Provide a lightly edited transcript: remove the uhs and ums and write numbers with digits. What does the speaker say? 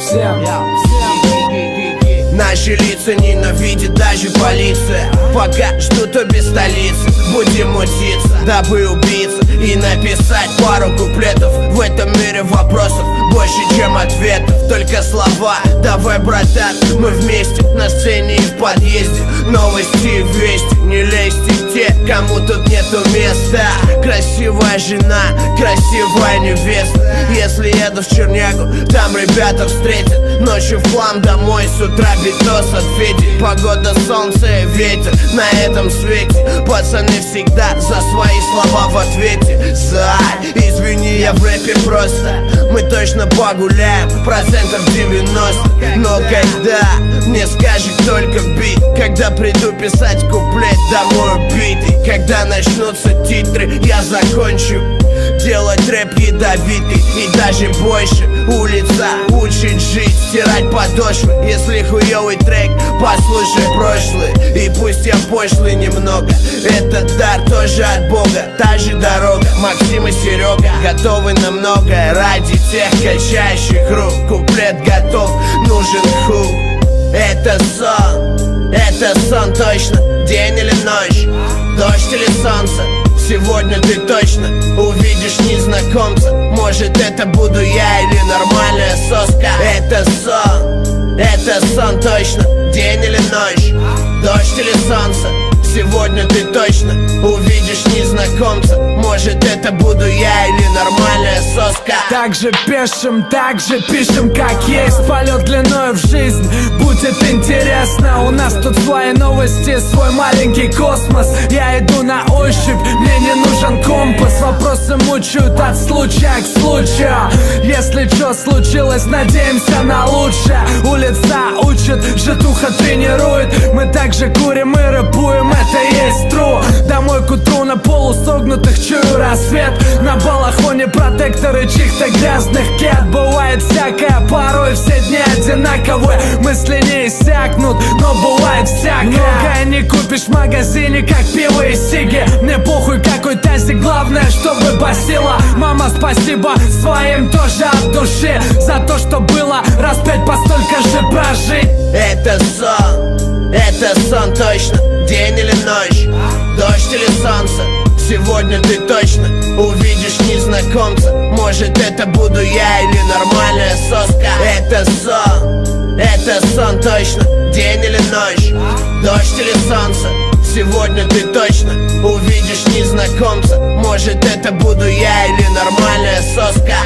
всем. Наши лица ненавидит даже полиция. Пока ждут обе столицы, будем мутиться, дабы убиться и написать пару куплетов. В этом мире вопросов больше, чем ответов. Только слова, давай, братан, мы вместе на сцене и в подъезде. Новости и вести, не лезьте те, кому тут нету места. Красивая жена, красивая невеста. Если еду в Чернягу, там ребята встретят. Ночью в хлам домой, с утра битос от Феди. Погода, солнце и ветер на этом свете. Пацаны всегда за свои слова в ответе. Зай, извини, я в рэпе просто. Мы точно погуляем, процентов 90. Но когда мне скажет только бит, когда приду писать куплет домой убитый, когда начнутся титры, я закончу делать рэп ядовитый и даже больше. Улица учит жить, стирать подошвы. Если хуёвый трек, послушай прошлый. И пусть я пошлый немного, этот дар тоже от Бога. Та же дорога, Максим и Серега готовы на многое ради тех качающих рук. Куплет готов, нужен хук. Это сон точно, день или ночь, дождь или солнце. Сегодня ты точно увидишь незнакомца. Может, это буду я или нормальная соска. Это сон точно, день или ночь, дождь или солнце. Сегодня ты точно увидишь незнакомца. Может, это буду я или нормальная соска. Так же пишем, так же пишем, как есть. Полет длиною в жизнь, будет интересно. У нас тут свои новости, свой маленький космос. Я иду на ощупь, мне не нужен компас. Вопросы мучают от случая к случаю. Если что случилось, надеемся на лучшее. Улица учит, житуха тренирует. Мы также курим и рэпуем, это есть true. Домой к утру на полусогнутых чую рассвет. На балахоне протекторы чьих-то грязных кет. Бывает всякое, порой все дни одинаковые. Мысли не иссякнут, но бывает всякое. Многое не купишь в магазине, как пиво и сиги. Мне похуй какой тазик, главное, чтобы басила. Мама, спасибо своим тоже от души за то, что было раз 5 по столько же прожить. Это сон точно, день или ночь, дождь или солнце. Сегодня ты точно увидишь незнакомца. Может, это буду я или нормальная соска. Это сон точно, день или ночь, дождь или солнце. Сегодня ты точно увидишь незнакомца. Может, это буду я или нормальная соска.